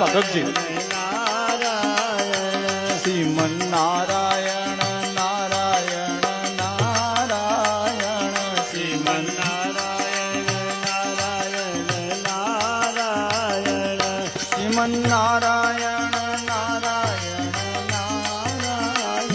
ભગતજી શ્રીમન નારાયણ નારાયણ નારાયણ શ્રીમન નારાયણ નારાયણ નારાયણ શ્રીમન નારાયણ નારાયણ નારાયણ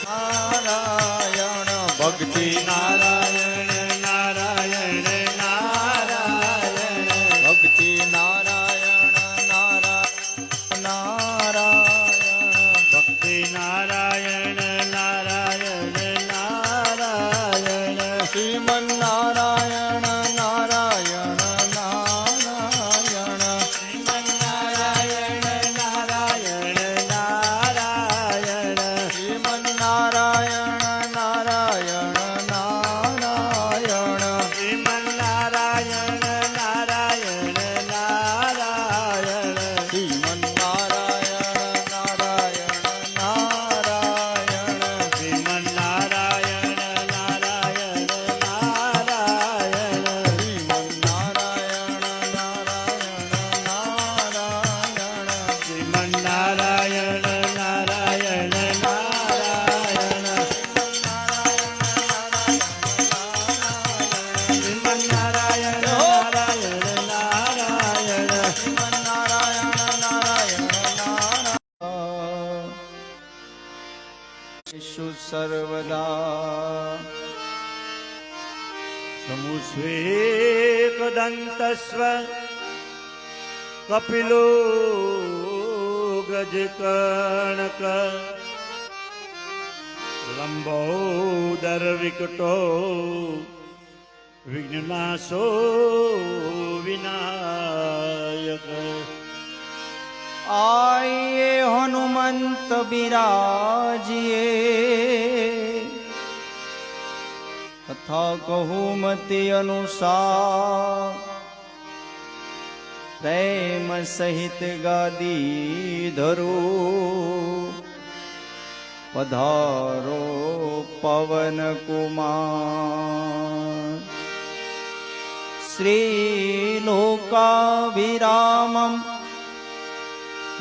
નારાયણ ભક્તિ નારાયણ નારાયણ નારાયણ ભક્તિ નારાયણ નારાયણ નારાયણ ભક્તિ નારાયણ નારાયણ નારાયણ શ્રીમન નારાયણ નારાયણ નારાયણ શ્રીમન નારાયણ નારાયણ નારાયણ શ્રીમન નારાયણ નારાયણ નારાયણ શ્રીમન નારાયણ નારાયણ નારાયણ શ્રીમન નારાયણ નારાયણ નારાયણ શ્રીમન નારાયણ નારાયણ નારાયણ શ્રીમન નારાયણ નારાયણ નારાયણ શ્રીમન નારાયણ નારાયણ નારાયણ શ્રીમન નારાયણ નારાયણ નારાયણ શ્રીમન નારાયણ નારાયણ નારાયણ ઈશુ સર્વદા સમુસ્વેકદંતસ્વ કપિલો ગજકર્ણક લંબોદર વિકટો વિઘ્નનાશો વિનાયક आइए हनुमंत बिराजिए कथा कहूँ मति अनुसार प्रेम सहित गादी धरो पधारो पवन कुमार श्रीलोकाभिरामम्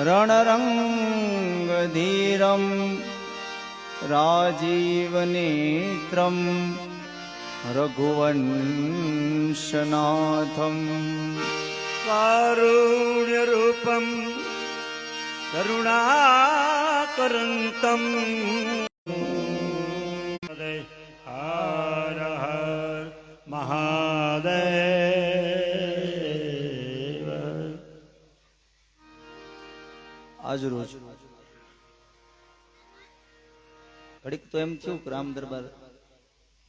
रणरङ्गधीरं राजीवनेत्रं रघुवंशनाथं कारुण्यरूपं करुणाकरन्तं हर हर महादेव આજ રોજ ઘડીક તો એમ થયું કે રામ દરબાર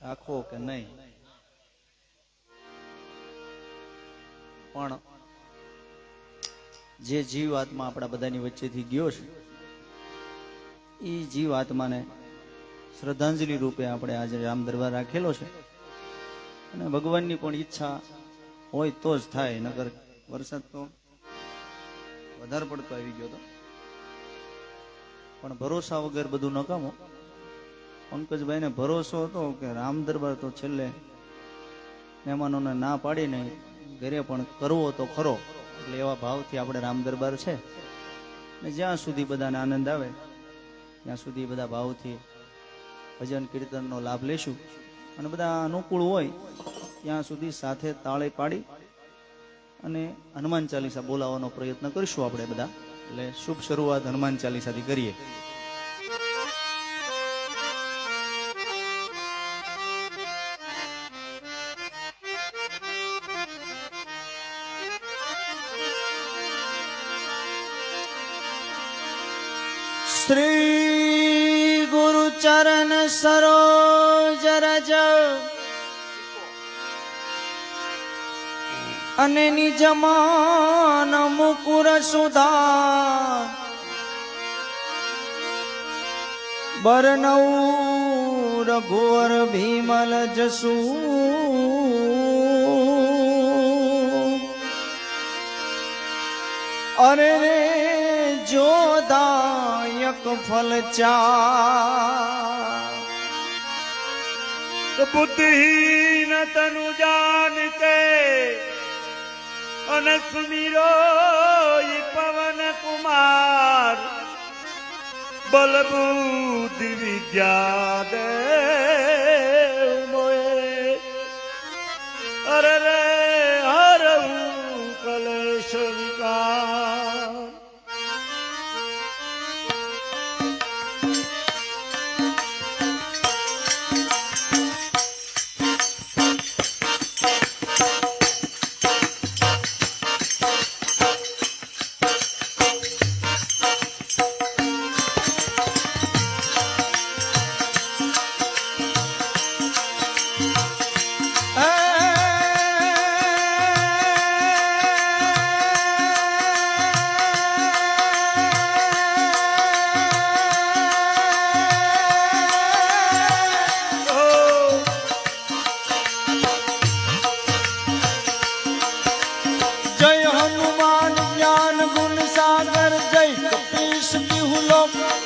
રાખવો કે નહીં, પણ જે જીવ આત્મા આપણા બધાની વચ્ચેથી ગયો છે એ જીવ આત્માને શ્રદ્ધાંજલિ રૂપે આપણે આજે રામ દરબાર રાખેલો છે. અને ભગવાનની પણ ઈચ્છા હોય તો જ થાય, નકર વરસાદ તો વધારે પડતો આવી ગયો હતો. પણ ભરોસા વગર બધું નકામો. પંકજભાઈને ભરોસો હતો કે રામ દરબાર તો છેલ્લે મહેમાનોને ના પાડીને ઘરે પણ કરવો તો ખરો, એટલે એવા ભાવથી આપણે રામ દરબાર છે. ને જ્યાં સુધી બધાને આનંદ આવે ત્યાં સુધી બધા ભાવથી ભજન કીર્તનનો લાભ લેશું. અને બધા અનુકૂળ હોય ત્યાં સુધી સાથે તાળે પાડી અને હનુમાન ચાલીસા બોલાવવાનો પ્રયત્ન કરીશું આપણે બધા. એટલે શુભ શરૂઆત હનુમાન ચાલીસાથી કરીએ. શ્રી ગુરુ ચરણ સરોજ રજ અને નિજમાન મુકુર સુધા બરનઉ રઘુવર ભીમલ જસુ અરે રે જોદાયક ફલ ચા बुद्धिहीन तनु जान के અને સુમીરો ઈ પવન કુમાર બલબુદ્ધિ વિદ્યા દેવ મોએ અરે રે હરવું કલેશ વિકાર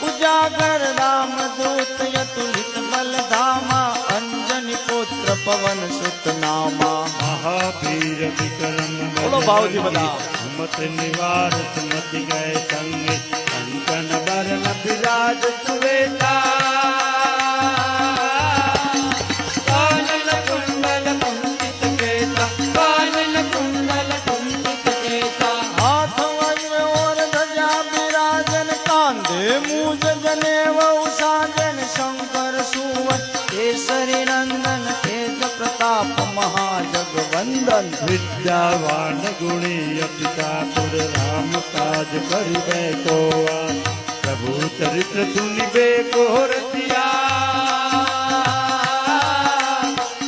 उजागर राम दूत यतुलित बल धामा अंजनी पुत्र पवन सुत नामा महावीर विक्रम बोलो बाबूजी बता मत निवार सुमत गए संग कंकन बरन विराज सुवेता कानन कुंडल कुंचित केता कानन कुंडल कुंचित केता हाथ वज्र और ध्वजा विराजन कांधे मूज जनेऊ साजन शंकर सुवन केसरी नंदन तेज प्रताप महाजगवंदन विद्यावान गुणी अति चातुर राम काज करिबे को प्रभु चरित्र सुनिबे को रतिया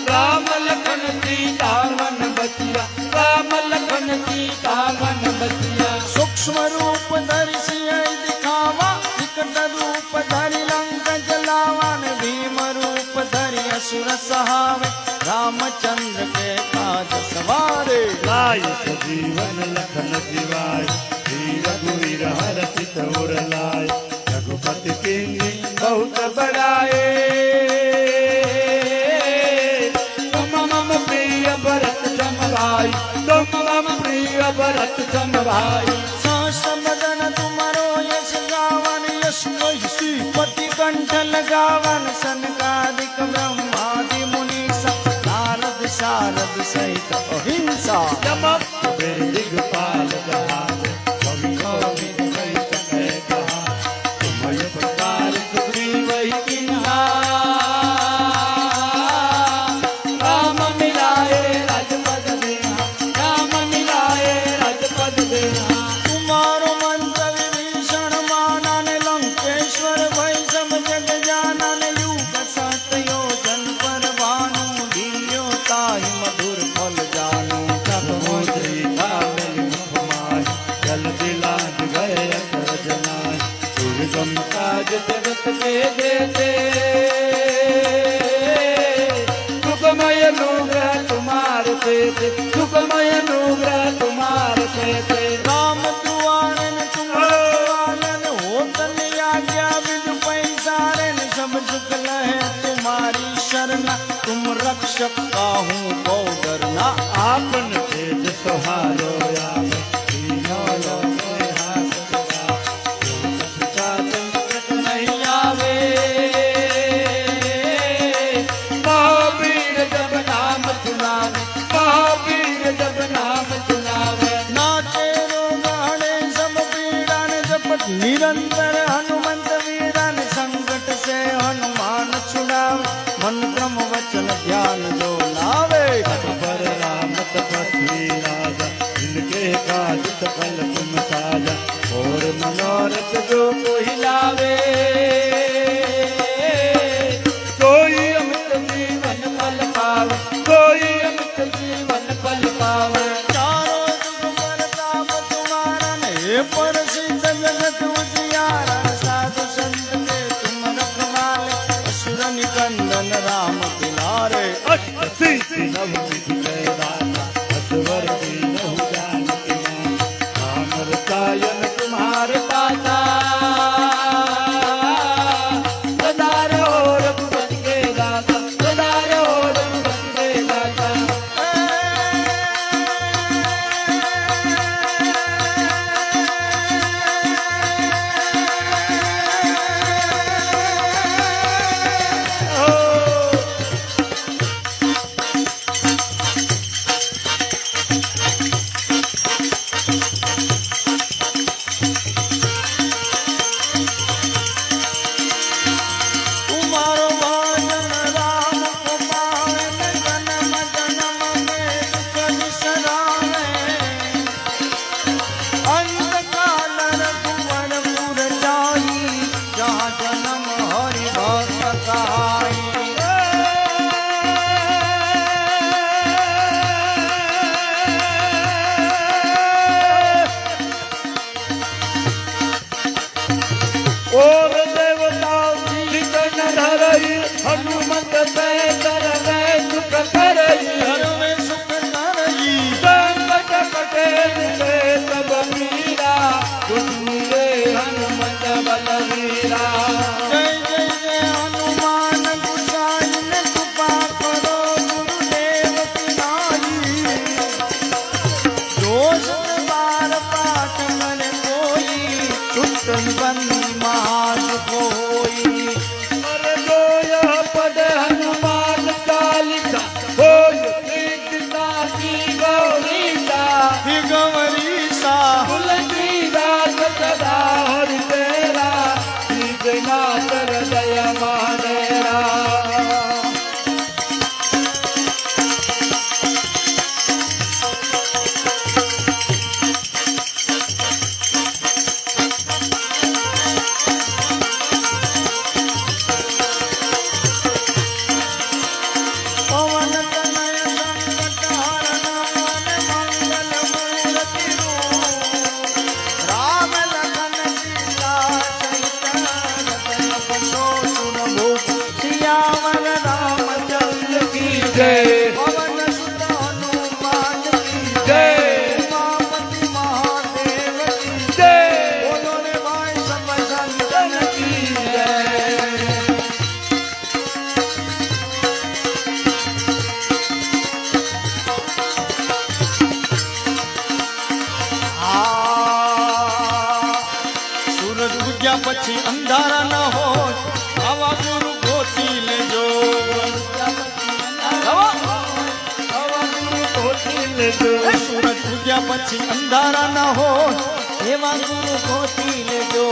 राम लखन सीता मन बचिया राम लखन सीता मन बचिया सूक्ष्म रूप धरि सिय दिखावा विकट रूप धरि लंक जलावन भीम रूप धरि असुर सहावे रामचंद्र के काज सवारे लाय सजीवन लखन जीवाय श्री रघुवीर हरषि तोर लाय रघुपति कीन्ही बहुत बड़ाए तुम मम प्रिय भरत समभाई तुम मम प्रिय भरत समभाई सहस बदन तुम्हारो यश गावन यश श्रीपति कंठ लगावन सनकादिक ब्रह्मादि मुनीसा नारद शारद सहित अहिंसा यमक कुबेर दिगपाल जहान कवि कवि सहित कह कहा तुम्हें प्रकार सुग्रीव ही किन्हा राम मिलाए राजपद देना राम मिलाए राजपद देना तुम्हारो मंत्र विभीषण मानन लंकेश्वर भय सब जग जानन युग सत योजन पर भानु दियो ताहि मधुर फल जानू तब मोदी कामिल मुखमाय जल दिलाज गए अतर जनाय दुर्गम काज जगत के देते सुखमय अनुग्रह तुम्हारे पेते सुखमय अनुग्रह तुम्हारे पेते राम दुआरन तुम्हारन हो तन आज्ञा विदु पैसारन सब सुख लहे तुम्हारी शरण तुम रक्षक काहू को डरना आपन तेज सहारो आवे तीनों लोके हाथ सदा जो सच्चा संकट नहीं आवे महावीर जब नाम सुनावे महावीर जब नाम सुनावे नाचे रोगाड़े सब पीड़ान जपट निरंतर हनुमंत वीरन संकट से हनुमान छुड़ावे मन क्रम वचन ध्यान जो लावे पर राम तपस्या બે કરવે સુખ કરઈ સર્વે સુખ કરઈ સંકટ કટે નિકે તબ મીરા ગુરુ રે હનુમત બલવીરા જય જય જય હનુમાન ગુસાઈ ને કૃપા કરો ગુરુદેવ પિનાઈ દોષ બાર પાઠ મને કોઈ છુટન બંધ માન કોઈ અર જોય પદ હનુમાન ચાલીસા હોય કીર્તના કી ગૌરીતા ગવરીસા તુલસીદાસ સદા હરિ તેરા શ્રીનાથ હૃદય માનેરા પવન તનય સંકટ હરણ મંગલ મૂર્તિ રૂપ રામ લખન સીતા સહિત રતન બંધો સુર ભૂપ સિયાવર રામચંદ્ર કી જય પવન સુત હનુમાન કી જય ઉમાપતિ મહાદેવ કી જય બોલો રે ભાઈ સબ સંતન કી જય સૂરજ ઉગ્યા પછી અંધારા ન હોય આવા ગુરુ ગોતી લેજો એ સૂરજ ઉગ્યા પછી અંધારા ન હોય એવા ગુરુ ગોતી લેજો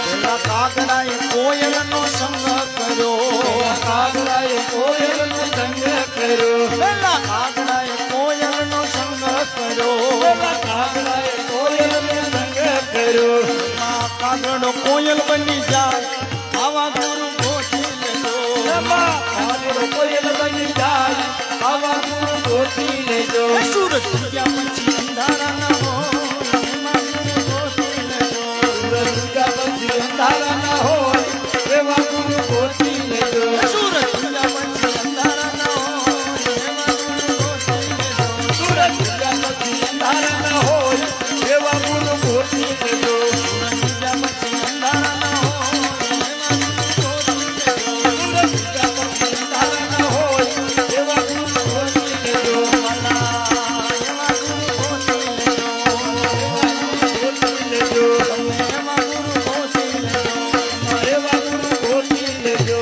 પેલા કાગડાએ કોયલનો સંગ કર્યો કાગડાએ કોયલનો સંગ કર્યો પેલા કાગડાએ કોયલનો સંગ કર્યો કાગડાએ કોયલનો સંગ કર્યો માં કાગડો કોયલ બની જાય આવા ગુરુ ગોતી લેજો કાગડો કોયલ બની જાય આવા ગુરુ ગોતી લેજો એ સૂરજ ઉગ્યા પછી અંધારા ન હોય એમાં ગુરુ ગોતી લેજો દુર્ગા પછી અંધારા ના હોય એવા ગુરુ ગોતી લેજો એ સૂરજ ઉગ્યા પછી અંધારા ન હોય એમાં ગુરુ ગોતી લેજો સુરત દુર્ગા પછી અંધારા ના હોય એવા ગુરુ ગોતી લેજો સૂરજ ઉગ્યા પછી અંધારા ન હોય એમાં ગુરુ ગોતી લેજો સુરત દુર્ગા પછી અંધારા ના હોય એવા ગુરુ ગોતી લેજો એવા ગુરુ ગોતી લેજો ગોતી લેજો એવા ગુરુ ગોતી લેજો એવા ગુરુ ગોતી લેજો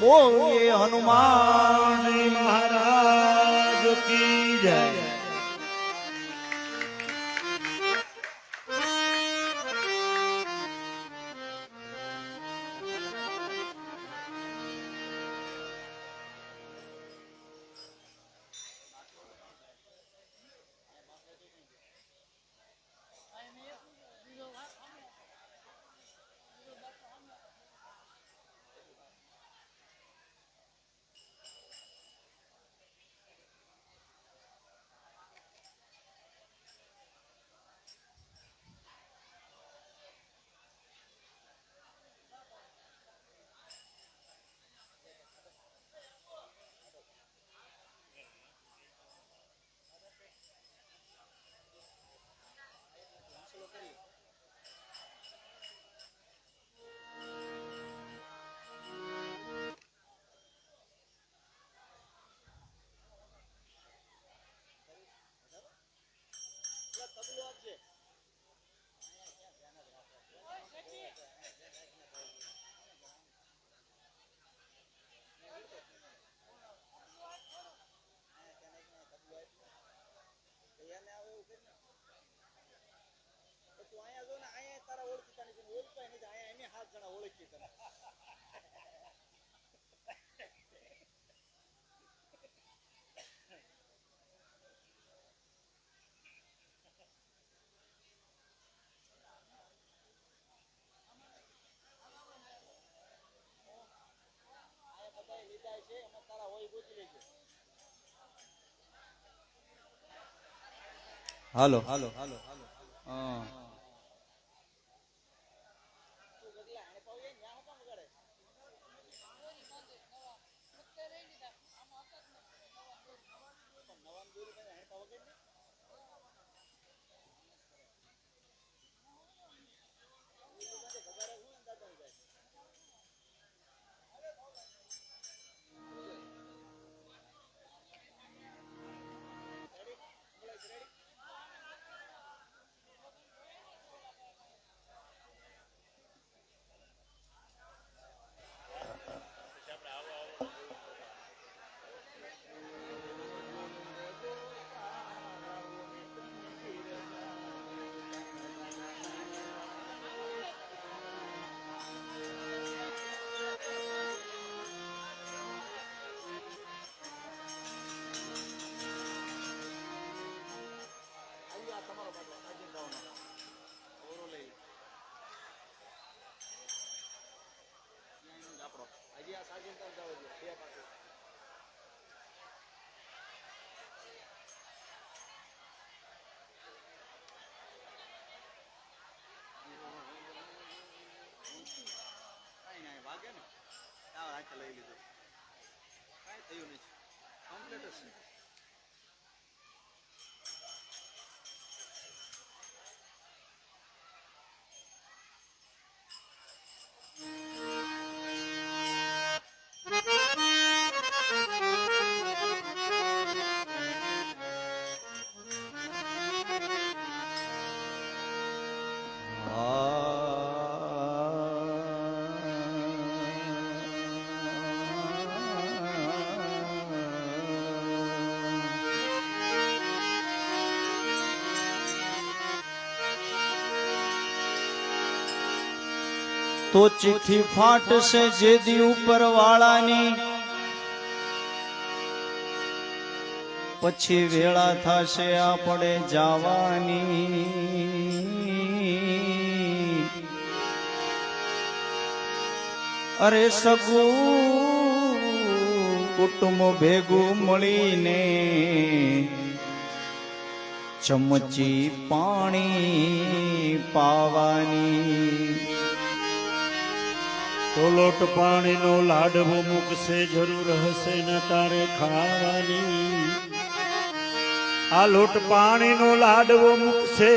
બોલીએ હનુમાન મહારાજ કી જય હાલો હાલો હાલો હા તો ચિઠ્ઠી ફાટશે જેદી ઉપર વાળાની, પછી વેળા થશે આપણે જવાની. અરે સગું કુટુંબ ભેગું મળીને ચમચી પાણી પાવાની. તો લોટ પાણીનો લાડવો મૂકશે જરૂર હશે ન તારે ખાવાની. આ લોટ પાણીનો લાડવો મૂકશે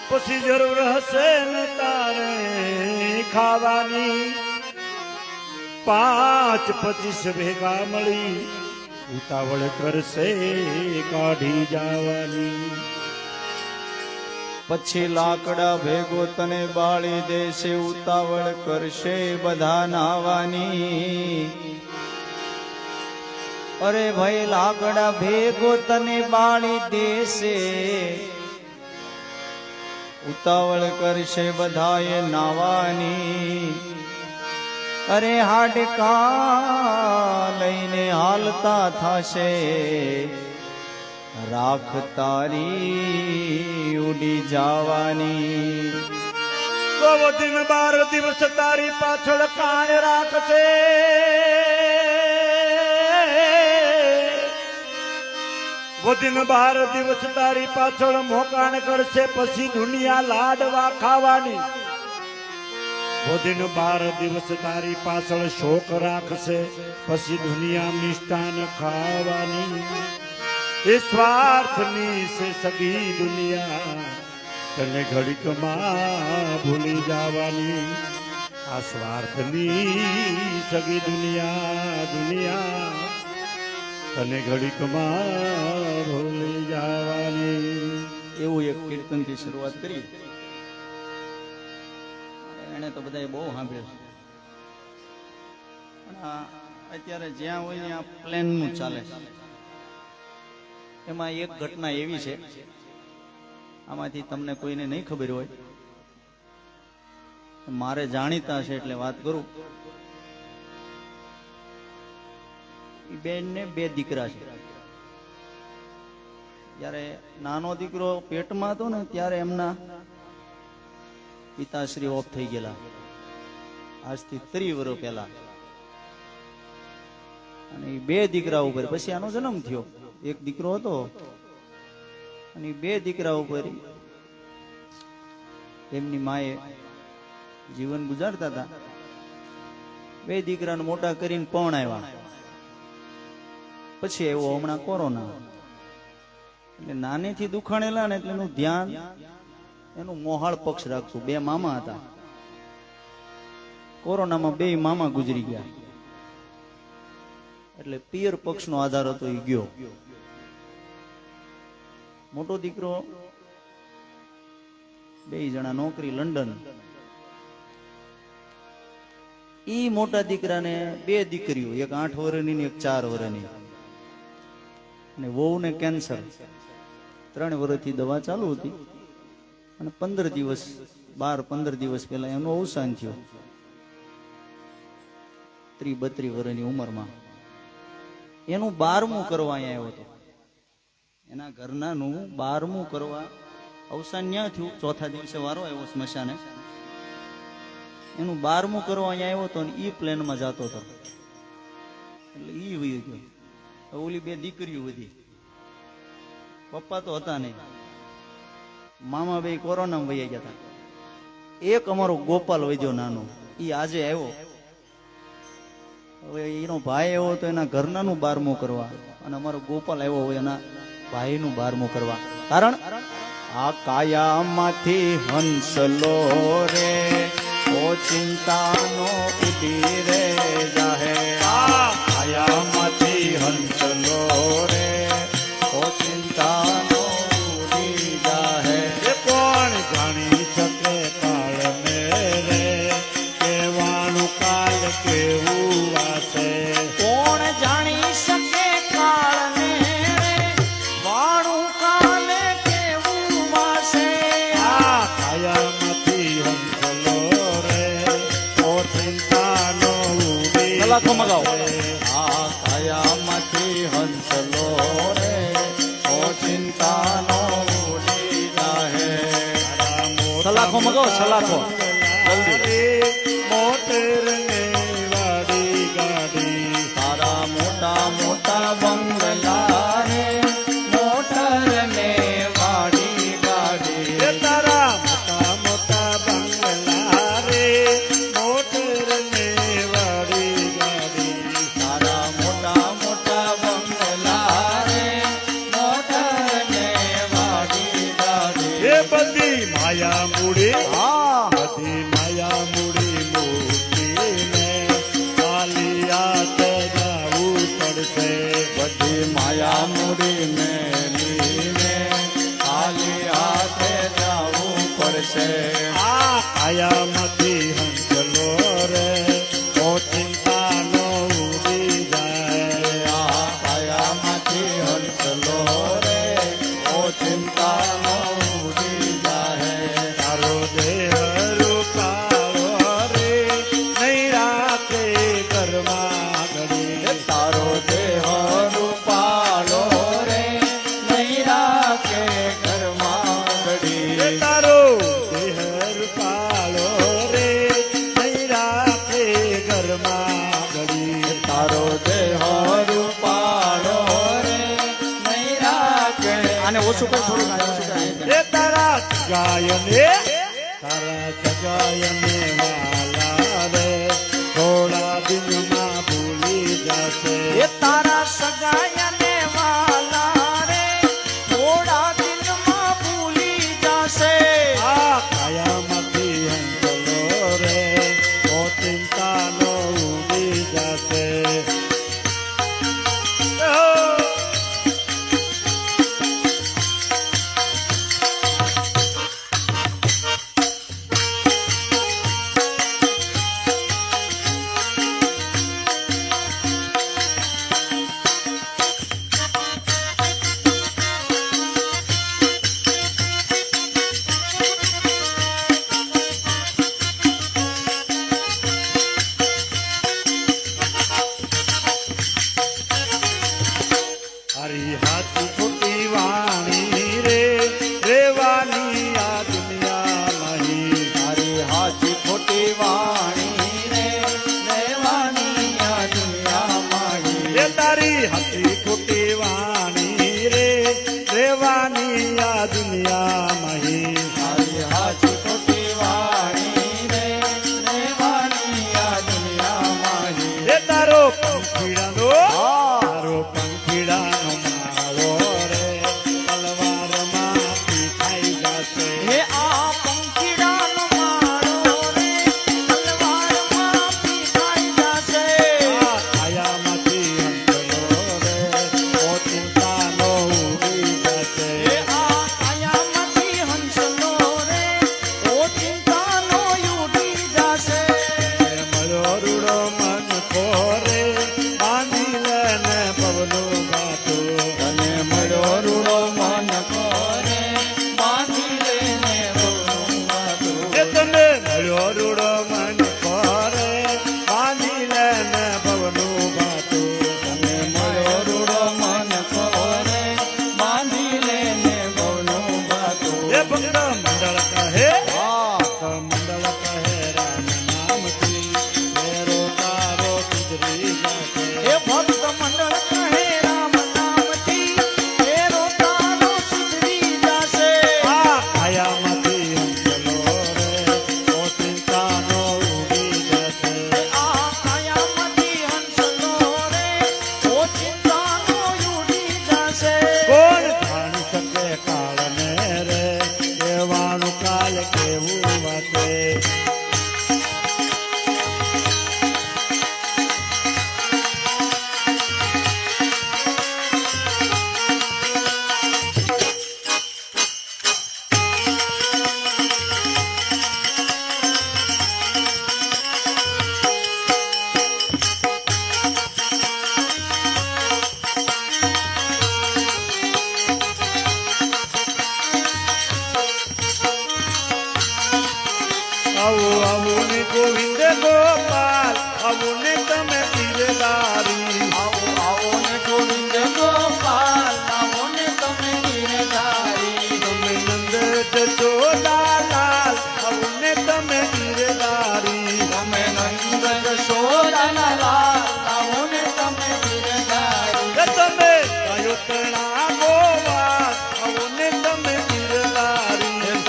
પછી જરૂર હશે ન તારે ખાવાની. 5-25 ભેગા મળી ઉતાવળ કરશે કાઢી જવાની. પછી લાકડા ભેગો તને બાળી દેશે, ઉતાવળ કરશે બધા નાવાની. અરે ભાઈ લાકડા ભેગો તને બાળી દેશે, ઉતાવળ કરશે બધાએ નાવાની. અરે હાડકા લઈને હાલતા થશે, રાખ તારી ઉડી જવાની. તો દિન 12 દિવસ તારી પાછળ કાણ રાખશે. દિન 12 દિવસ તારી પાછળ મોકાણ કરશે, પછી દુનિયા લાડવા ખાવાની. દિન 12 દિવસ તારી પાછળ શોક રાખશે, પછી દુનિયા મિષ્ટાન ખાવાની. એ સ્વાર્થની છે સગી દુનિયા, તને ઘડીકમાં ભૂલી જવાની. આ સ્વાર્થની સગી દુનિયા તને ઘડીકમાં ભૂલી જવાની. એવું એક કીર્તનથી શરૂઆત કરી. એને તો બધાએ બહુ સાંભળ્યું છે, પણ અત્યારે જ્યાં હોય ત્યાં પ્લેનનું ચાલે છે. એમાં એક ઘટના એવી છે, આમાંથી તમને કોઈને નહીં ખબર હોય, મારે જાણીતા છે એટલે વાત કરું. એ બેનને 2 દીકરા છે. જ્યારે નાનો દીકરો પેટમાં હતો ને ત્યારે એમના પિતાશ્રી ઓફ થઈ ગયેલા, આજથી 30 વર્ષ પહેલા. અને એ 2 દીકરા ઉપર પછી આનો જન્મ થયો. એક દીકરો હતો અને 2 દીકરા ઉપર એમની માએ જીવન ગુજારતા હતા. 2 દીકરાને મોટા કરીને પણ આવ્યા. પછી આવ્યો હમણાં કોરોના. એટલે નાનેથી દુખાણેલા ને એટલે એનું ધ્યાન એનું મોહાળ પક્ષ રાખતું. 2 મામા હતા. કોરોનામાં 2 મામા ગુજરી ગયા, એટલે પિયર પક્ષનો આધાર હતો એ ગયો. મોટો દીકરો 2 જણા નોકરી લંડન. ઈ મોટા દીકરાને 2 દીકરીઓ, એક 8 વર્ષની ને એક 4 વર્ષની. અને વહુને કેન્સર. 3 વર્ષથી દવા ચાલુ હતી અને 15 દિવસ પહેલા એનું અવસાન થયું, 30-32 વર્ષની ઉંમરમાં. એનું 12મું કરવા અહીંયા આવ્યો હતો. એના ઘરનાનું 12મું કરવા અવસાન ન્યા થયું. 4થા દિવસે વારો આવ્યો સ્મશાને. એનું 12મું કરવા અહીંયા આવ્યો હતો ને ઈ પ્લેનમાં જતો હતો. એટલે ઈ વહી ગયો. ઓલી 2 દીકરીઓ હતી. પપ્પા તો હતા નહીં. મામા 2 કોરોનામાં વહી ગયા હતા. એક અમારો ગોપાલ વૈદ્યો નાનો, ઈ આજે આવ્યો. હવે એનો ભાઈ એવો તો એના ઘરનાનું 12મું કરવા, અને અમારો ગોપાલ આવ્યો હોય એના ભાઈનું 12મું કરવા. કારણ આ કાયામાંથી હંસલો રે ઓ ચિંતાનો ઉડી રે જાહે. કાયામાંથી હંસલો રે ઓ ચિંતાનો ઉડી જાહે. એ કોણ જાણી શકે કાળ ને રે કેવાનું કાલ કેવું આશે. કોણ જાણી શકે કાળને રે વાળું કાલે કેવું વાસે. કાયામાંથી હંસલો રે ઓ ચિંતાનો ઉડી કલાકો મગાવો. આ કાયામાંથી હંસલો રે ઓ ચિંતાનો ઉડી જાહે. સલાખો મગાવો, સલાખો જલ્દી. મોટર ને વાડી ગાડી તારા મોટા મોટા બંગલા રે મોટર ને વાડી ગાડી. એ તારા મોટા મોટા બંગલા રે મોટર ને વાડી ગાડી. તારા મોટા મોટા બંગલા રે મોટર ને વાડી ગાડી. એ બધી માયા મૂડી હા બધી માયા મૂડી મૂકીને ખાલી હાથે જાવું પડશે. બધી માયા મૂડી મેલીને ખાલી હાથે જાવું પડશે. કાયામાંથી હંસલો રે ઓ ચિંતાનો ઉડી જાય. આ કાયામાંથી હંસલો રે ઓ ચિંતાનો ઉડી જાહે. તારો દેહ રૂપાળો રે નહીં રાખે ઘરમાં ઘડી. તારો દેહ રૂપાળો રે નહીં રાખે ઘરમાં ઘડી. તારો દેહ રૂપાળો રે નહીં રાખે ઘરમાં ઘડી. તારો દેહ રૂપાળો રે નહીં રાખે. આને ઓછું કર થોડું, આને ઓછું કર. એ તારા સગાયને વાલા રે થોડા દિનમાં ભૂલી જશે. એ તારા સગાયને વાલા રે થોડા દિનમાં ભૂલી જશે. કાયામાંથી હંસલો રે ઓ ચિંતાનો ઉડી જશે. હરી હાથી ખોટી વાણી રે રેવાની આ દુનિયા નહીં. તારી હાચી ખોટી વાણી રે રહેવાની આ દુનિયામાં. એ તારી હાથી ખોટી વાણી રે રેવાની આ દુનિયા નહીં. તારી હાચી ખોટી વાણી રે રહેવાની આ દુનિયામાં. એ તારો પંખીડાનો માળો રે તલવારમાંથી ખાઈ જશે. હે આ પંખીડાનો માળો રે તલવારમાં પીટાઈ જશે. કાયામાંથી હંસલો રે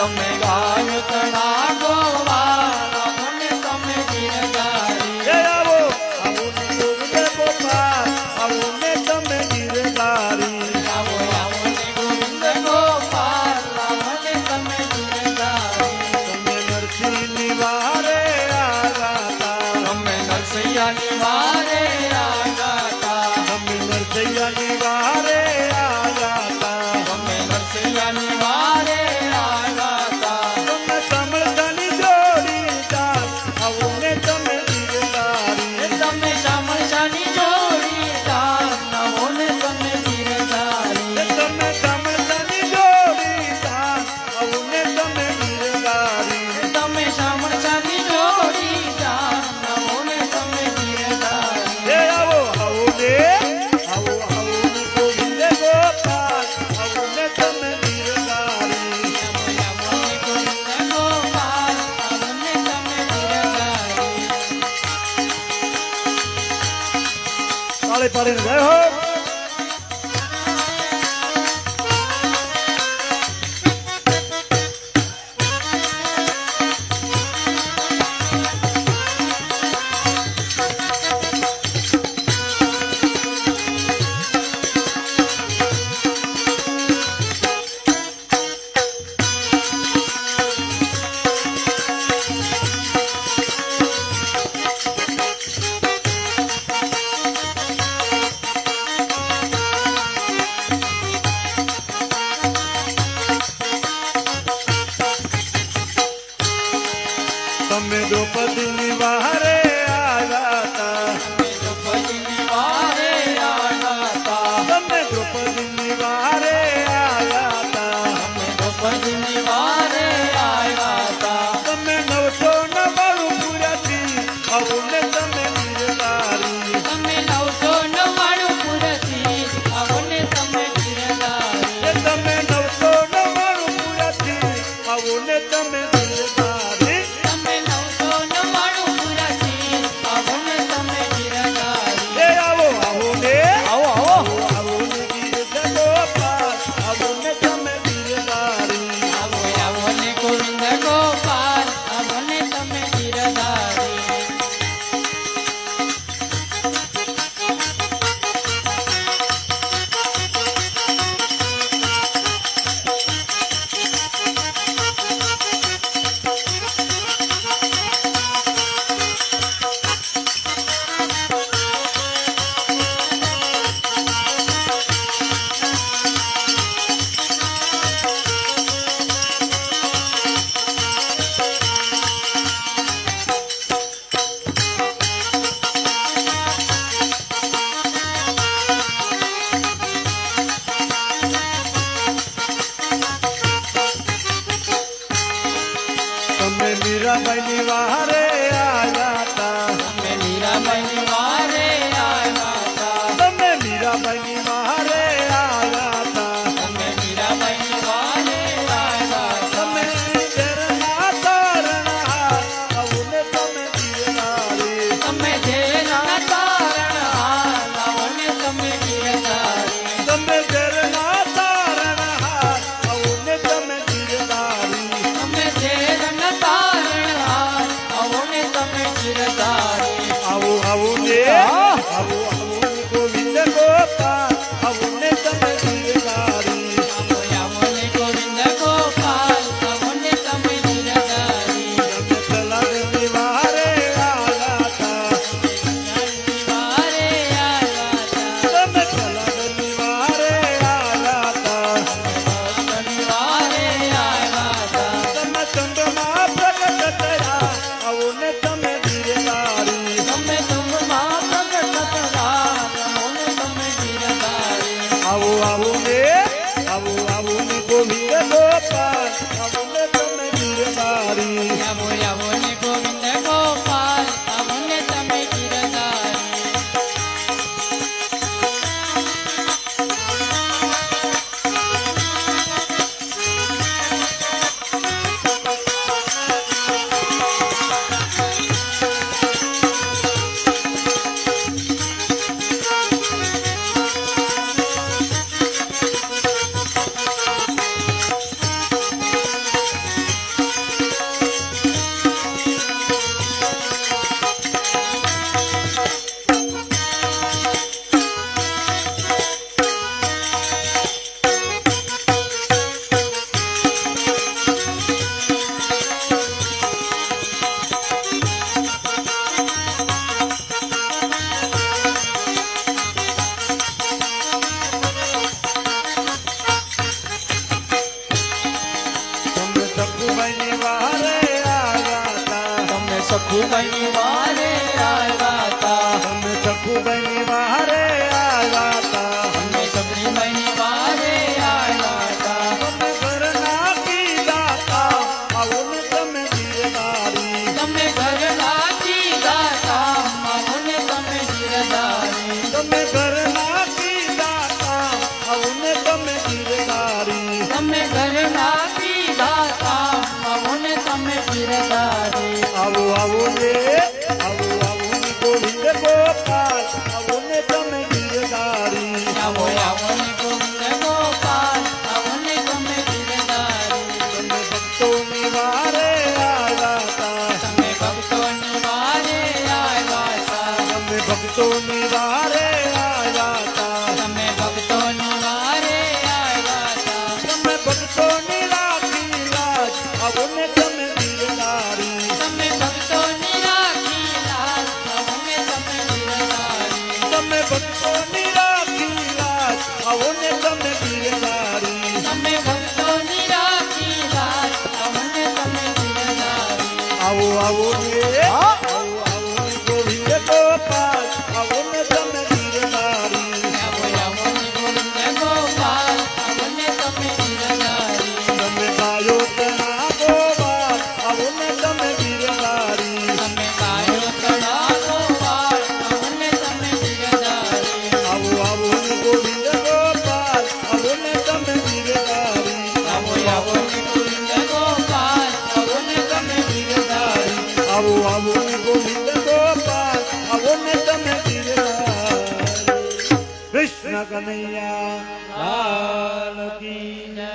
તમે ગાયો તણા ગોવાળા મને તમે ગીરધારી એ આવો આવો ને ગોવિંદ ગોપાલ આવો ને તમે ગીરધારી આવો આવો ને ગોવિંદ ગોપાલ મને તમે ગીરધારી તમે નરસિંહની વારે આગાતા તમે નરસૈયાની વારે આગાતા તમે નરસૈયાની વારે આગાતા તમે નરસૈયાની વારે આગાતા તમે સમળતાની જોડીદાર આવો ને તમે ગીરધારી તમે શામળશાની જોડીદાર નવો ને તમે ગીરધારી તમે સમળતાની જોડીદાર આવો ને તમે ગીરધારી તમે શામળશાની જોડીદાર નવો ને તમે ગીરધારી એ આવો આવો ને આવો આવો ને ગોવિંદ ગોપાલ આવો ને તમે ગીરધારી તાળી પાડીને જય હો તમે દ્રૌપદીની વારે આવ્યા તમે દ્રૌપદીની વારે આવ્યા તમે દ્રૌપદીની વારે આવ્યા તમે દ્રૌપદીની વારે આવ્યા તમે 999 પૂરાથી આવો ને તમે ગીરધારી તમે 999 પૂરથી આવને તમે ગીરધારી એ તમે 999 પૂરાથી આવો ને તમે ગીરધારી તમે 999 પૂરથી આવને તમે ગીરધારી એ આવો આવો ને આવો આવો આવો ને ગીરધ ગોપાલ આવો ને તમે ગીરધારી આવો આવો ને ગોવિંદ ગોપાલ આવને તમે ગીરધારી તમે મીરાબાઈની વારે આવ્યા તમે મીરાબાઈની વારે આવ્યા તમે મીરાબાઈની વારે આવ્યા તમે મીરાબાઈની વારે આવ્યા તમે ઘેરના તારણહાર આવો ને તમે ગીરધારી તમે જેના તારણહાર લાવને તમે ગીરધારી તમે ઘેરના તારણહાર આવો ને તમે ગીરધારી તમે જેના તારણહાર આવને તમે ગીરધારી આવો આવો ને આવો આવો ને ગોવિંદ ગોપાલ આવો ને તમે ગીરધારી આવો આવો ને ગોવિંદ ગોપાલ આવને તમે ગીરધારી તમે તલાવની વારે આવ્યા વારે આવ્યા તમે તલાવની વારે આવ્યા તમે વારે આવ્યા તમે ચંદ્રમાં પ્રગટ થયા આવો ને તમે ગીરધારી તમે તુમમાં પ્રગટ થયા આવને તમે ગીરધારી આવો આવો ને આવો આવો ને ગોવિંદ ગોપાલ આવો ને તમે ગીરધારી આવો આવો ને ગોવિંદ ગોપાલ આવને તમે ગીરધારી આવો ને ગોવિંદ ગોપાલ આવો ને તમે ગીરધારી આવો આવો ને ગોવિંદ ગોપાલ આવો ને તમે ગીરધારી આવો આવો ને ગોવિંદ ગોપાલ આવો ને તમે ગીરધારી કૃષ્ણ કનૈયા લાલ કી જય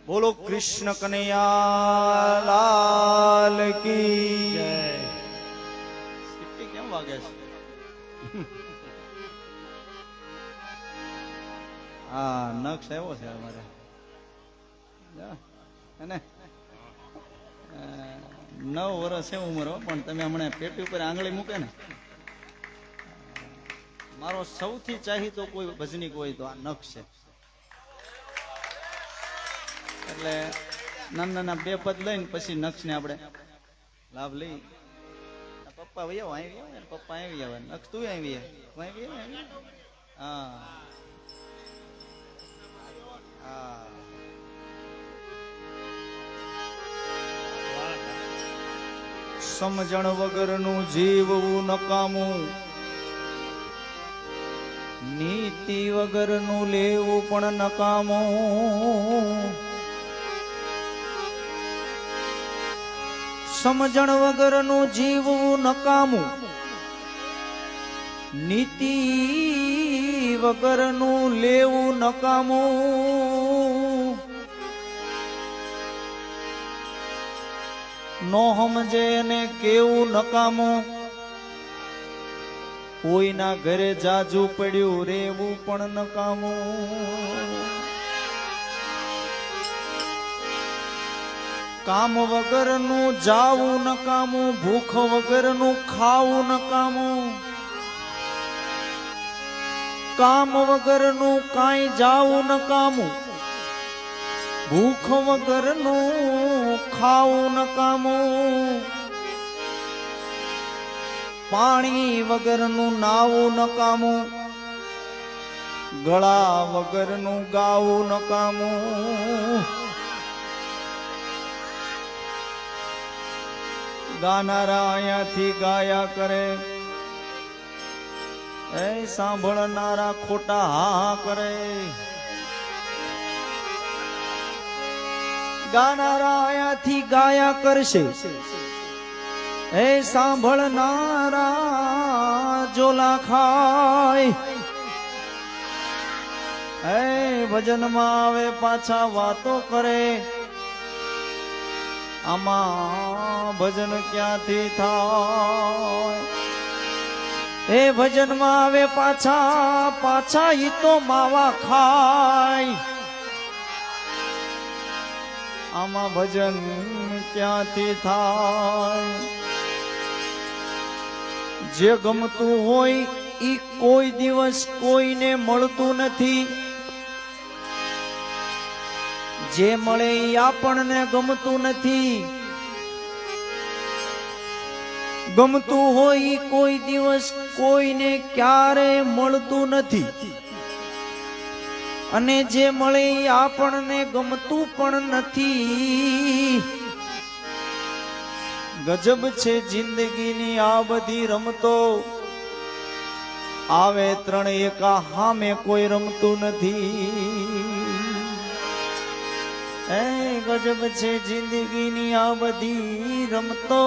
બોલો કૃષ્ણ કનૈયા લાલ કી જય સિટ્ટી કેમ વાગે છે? હા નક્ષ આવ્યો છે અમારે અને 9 વર્ષ છે ઉંમર પણ તમે હમણાં પેટી ઉપર આંગળી મૂકે ને મારો સૌથી ચાહીતો કોઈ ભજનીક હોય તો આ નક્ષ છે. એટલે નાના નાના 2 પદ લઈને પછી નક્ષ ને આપણે લાભ લઈ. પપ્પા ભાઈ આવી આવે પપ્પા આવી આવે નક્ષ તું આવી હા હા સમજણ વગરનું જીવવું નકામું નીતિ વગરનું લેવું પણ નકામું સમજણ વગરનું જીવવું નકામું નીતિ વગરનું લેવું નકામું નો સમજે ને કેવું નકામું કોઈના ઘરે જાજુ પડ્યું રેવું પણ નકામું કામ વગરનું જાવું નકામું ભૂખ વગરનું ખાવું નકામું કામ વગરનું કાંઈ જાવું નકામું ભૂખ વગરનું ખાવું નકામું, પાણી વગરનું નાવું નકામું, ગળા વગરનું ગાવું નકામું. ગાનારા અહીંયાથી ગાયા કરે, એ સાંભળનારા ખોટા હા કરે. ગાનારા અહીંયાથી ગાયા કરશે, એ સાંભળનારા જોલા ખાય. એ ભજનમાં આવે પાછા વાતો કરે, આમાં ભજન ક્યાંથી થાય? એ ભજનમાં આવે પાછા ઈ તો માવા ખાય. આમાં ભજન ક્યાંથી થાય? જે ગમતું હોય ઈ કોઈ દિવસ કોઈને મળતું નથી, જે મળે ઈ આપણને ગમતું નથી. ગમતું હોય ઈ કોઈ દિવસ કોઈને ક્યારે મળતું નથી, અને જે મળે ઈ આપણને ગમતું પણ નથી. ગજબ છે જિંદગીની આ બધી રમતો, આવે ત્રણ એકા હામે કોઈ રમતું નથી. એ ગજબ છે જિંદગીની આ બધી રમતો,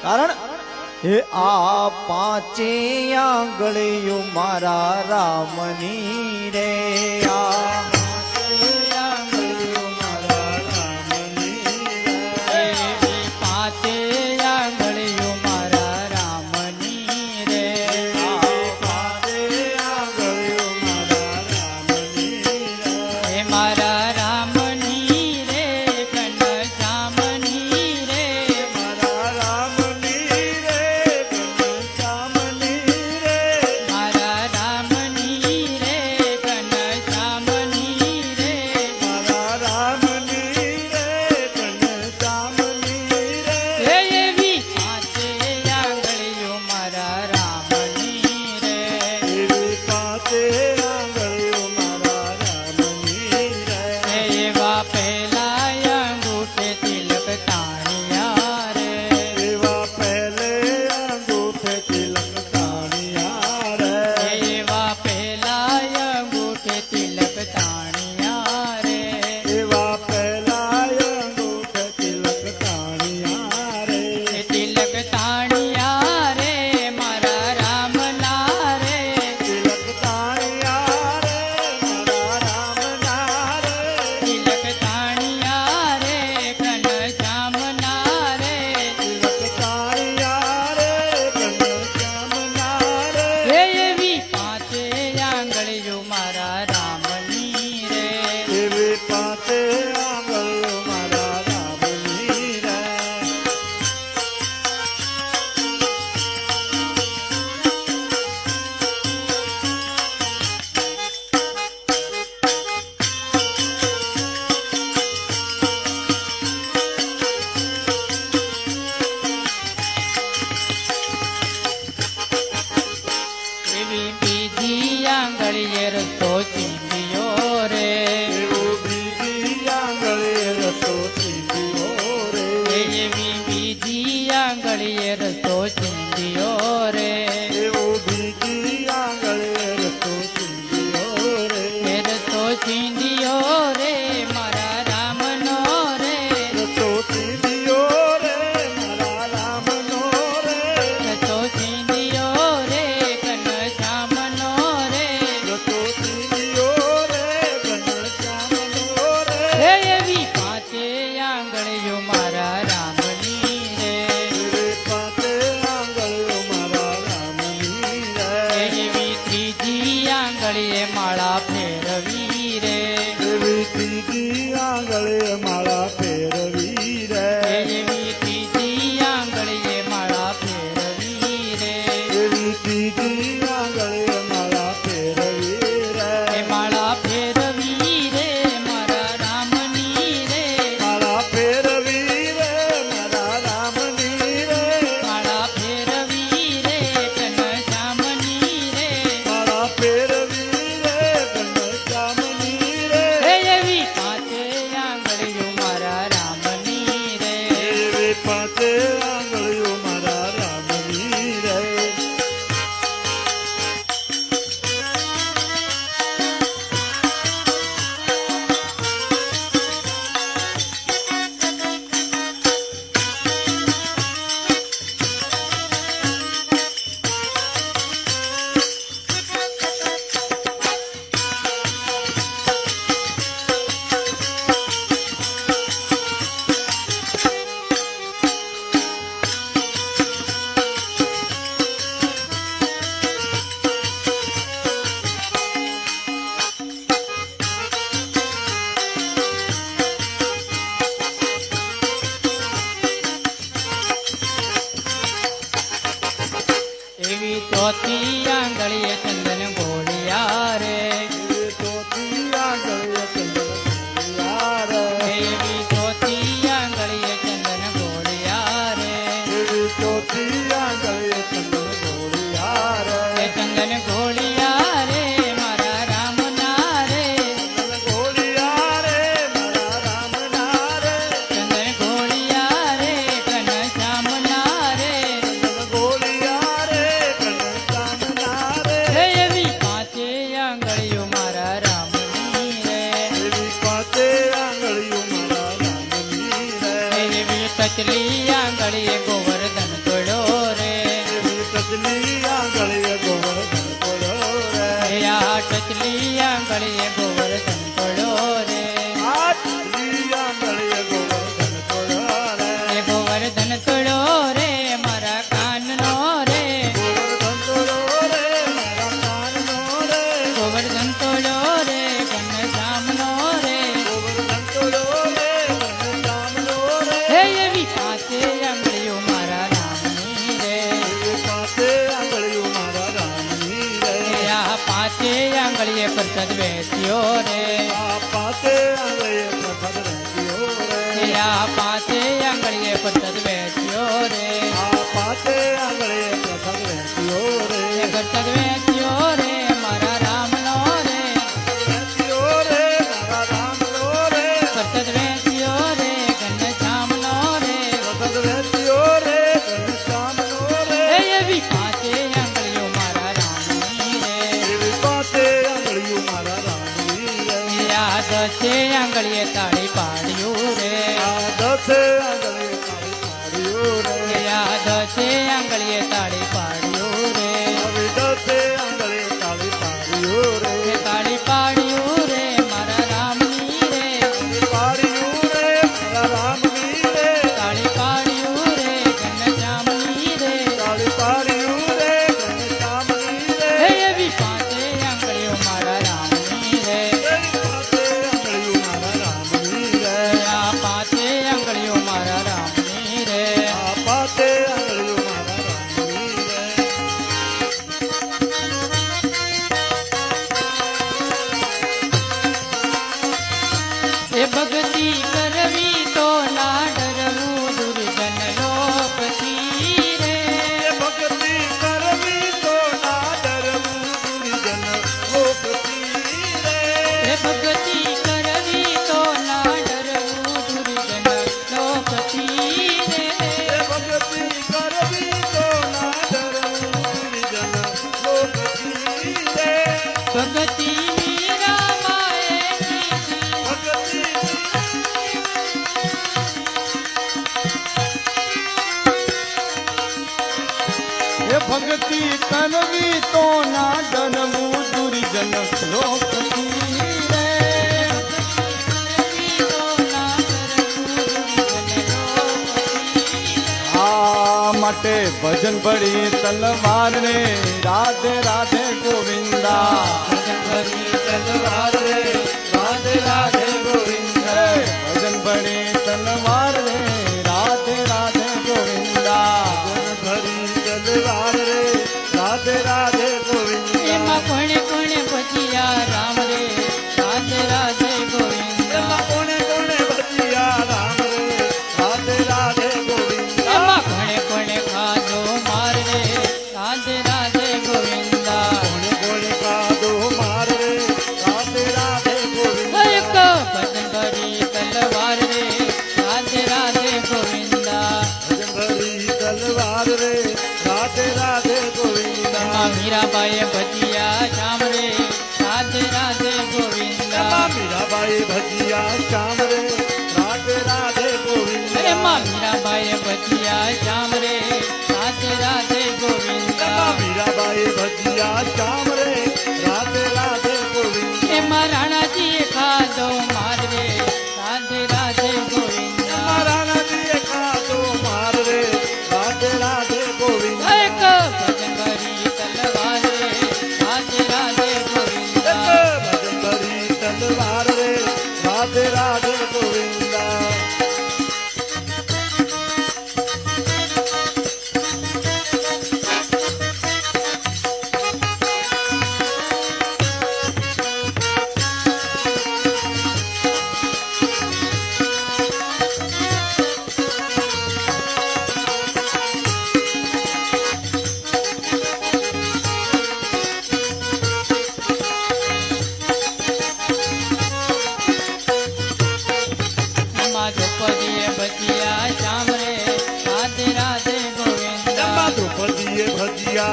કારણ હે આ પાંચે આંગળીઓ મારા રામની રે. આ આંગળે માળા ફેરવી રે. ચોથી આંગળીએ ચંદન ગોળિયા રે એવી ચોથી આંગળીએ ચંદન ગોળિયા રે એવી ચોથી આંગળીએ ચંદન ગોળિયા રે એવી ચોથી આંગળીએ ચંદન ગોળિયા રે એ ચંદન ગોળિયા રે મારા રામના રે ચંદન ગોળિયા રે મારા રામના રે ચંદન ગોળિયા રે ઘનશ્યામના રે ચંદન ગોળિયા રે ઘનશ્યામના રે હે એવી પાંચે આંગળીઓ મારા રામની રે એવી પાંચે આંગળીઓ મારા રામની રે એવી ટચલી આંગળીએ ગોવર્ધન તોડ્યો રે એવી ટચલી આંગળીએ ગોવર્ધન તોડ્યો રે હે આ ટચલી આંગળીએ ગોવર્ધન તોડ્યો રે આ ટચલી આંગળીએ ગોવર્ધન તોડ્યો રે એ ગોવર્ધન તોડ્યો રે મારા કાનનો રે ગોવર્ધન તોડ્યો રે મારા કાનનો રે ગોવર્ધન તોડ્યો રે ઘનશ્યામનો રે ગોવર્ધન તોડ્યો રે ઘનશ્યામનો રે હે એવી પાંચે આંગળીઓ મારા રામની રે એવી પાંચે આંગળીઓ મારા રામની રે હે આ પાંચે આંગળીએ પ્રસાદ વેચ્યો રે આ પાંચે આંગળીએ પ્રસાદ રાખ્યો રે હે આ પાંચે આંગળીએ પ્રસાદ વેચ્યો રે આ પાંચે આંગળીએ પ્રસાદ રાખ્યો રે હે પ્રસાદ વેચ્યો રે મારા રામનો રે રાખ્યો રે મારા રામનો રે પ્રસાદ વેચ્યો રે ઘનશ્યામનો રે પ્રસાદ રાખ્યો રે ઘનશ્યામનો રે હે એવી પાંચે આંગળીઓ મારા રામની રે એવી પાંચે આંગળીઓ મારા રામની રે હે આ દસે આંગળીએ તાળી પાડ્યું રે આ દસે આંગળીએ તાળી પાડ્યો રે હે આ દસે આંગળીએ તાળી પાડ્યું રે આવી દસે આંગળીએ તાળી પાડ્યો રે હે તાળી પાડ્યું રે મારા રામની રે પાડ્યું રે મારા રામની રે તાળી પાડ્યું રે ઘનશ્યામની રે તાળી પાડ્યું રે ઘનશ્યામની રે હે એવી પાંચે આંગળીઓ મારા રામની રે એવી પાંચે આંગળીઓ મારા રામની રે આ પાંચે આંગળીઓ મારા રામની રે આ પાંચે આંગળીઓ મારા રામની રે એ ભક્તિ કરવી તો ના ડરવું દુર્જન લોકથી રે એ ભક્તિ કરવી તો ના ડરવું દુર્જન લોકથી રે એ ભક્તિ કરવી તો ના ડરવું દુર્જન લોકથી રે એ ભક્તિ કરવી તો ના ડરવું દુર્જન લોકથી રે ભક્તિ મીરાબાઈએ કીધી ભક્તિ એ ભક્તિ કરવી તો ના ડરવું દુર્જન લોકથી રે કરવી તો ના ડરવું દુર્જન લોકથી આ માટે ભજન પડી તલવાર રે રાધે રાધે ગોવિંદા ભજન તલવાર રે રાધે રાધે ગોવિંદ ભજન પડી તલવાર રે રાધે રાધે ગોવિંદા ભરી તલવાર રે રાધે રાધે ગોવિંદ એમાં કોણે કોણે ભજિયા રામ રે રાધે રાધે ગોવિંદ એમાં કોણે કોણે ભજિયા રામ રે રાધે રાધે ગોવિંદ એમાં કોણે કોણે ખાધો માર રે રાધે રાધે ગોવિંદા કોણે કોણે કાદો માર રે રાધે રાધે ગોવિંદ એક ભજન ભરી તલવાર રે રાધે રાધે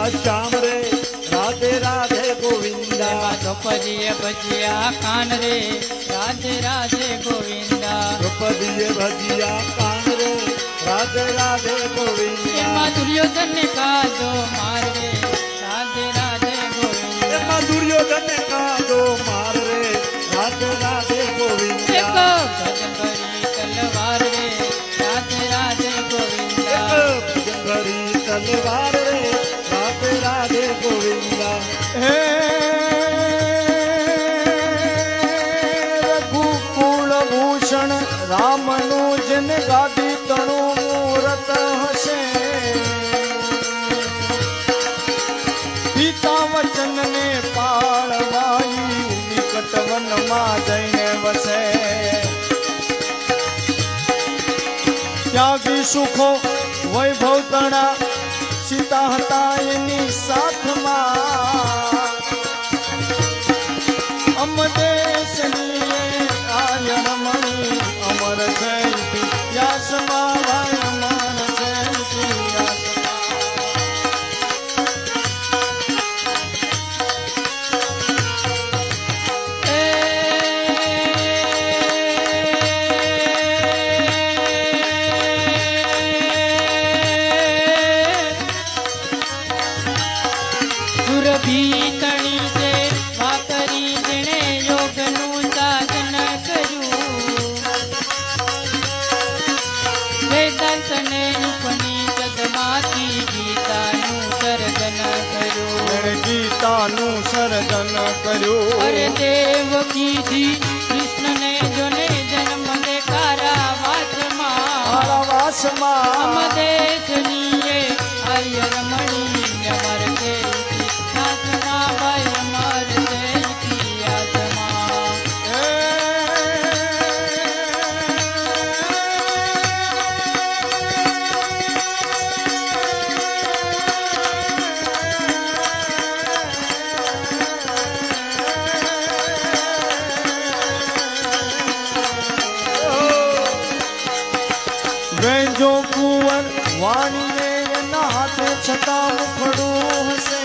ભજીયા શ્યામ રે રાધે રાધે ગોવિંદા એમાં દ્રૌપદીએ ભજીયા કાન રે રાધે રાધે ગોવિંદા દ્રૌપદીએ ભજીયા કાન રે રાધે રાધે ગોવિંદા એમાં દુર્યોધન કાજો માર રે રાધે રાધે ગોવિંદા એમાં દુર્યોધન કાદો માર રે રાધે રાધે એક ગોવિંદા ભજન કરી તલવાર રે રાધે રાધે ગોવિંદા ભરી તલવાર રે રાધે રાધે ગોવિંદા હે રઘુકુળ ભૂષણ રામનું જન ગાદી તણું મૂરત હશે પિતા વચનને પાળવાઈ નિકટ વનમાં જઈને વસે ત્યાગી સુખો વૈભવ તણા સીતા હતા એની સાથમાં અમદેશની આયણમણી અમર છે પિયાસમાં ભાઈ અમર છે સુરભી તણી છે વાપરી જેણે યોગનું સાધન કર્યું વેદાંતને ઉપનિષદમાંથી ગીતાનું સર્જન કર્યું એણે ગીતાનું સર્જન કર્યું અરે દેવકી જી કૃષ્ણને જોને જન્મ દે કારાવાસમાં આળવાસમાં અમદેશનીએ આય રમણી અમર છે નાથના ભાઈ અમર છે ઇતિહાસમાં વેજો કુંવર વાણીને એના હાથે છતાં મુખડું હશે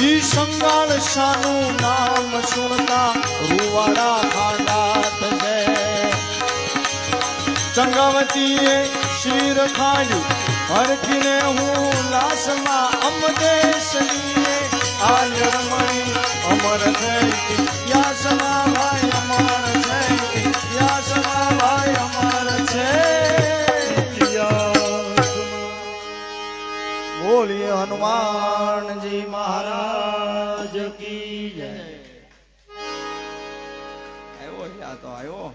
ઈ સંગાળ શાનું નામ સુણતા રૂવાડા ખાડા થશે ચંગાવતીએ શિર ખાયું હરખીને હું લાસમાં અમદેશનીએ આયરમણી અમર થઈ યાસમાં ભાઈ અમર થઈ યાસમાં ભાઈ અમર છે બોલીએ હનુમાનજી મહારાજ કી જય આવ્યો છે આ તો આવ્યો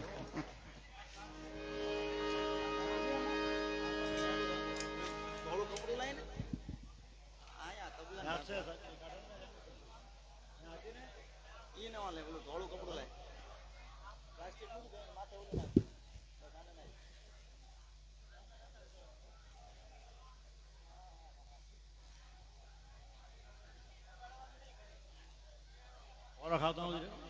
ખાતા હું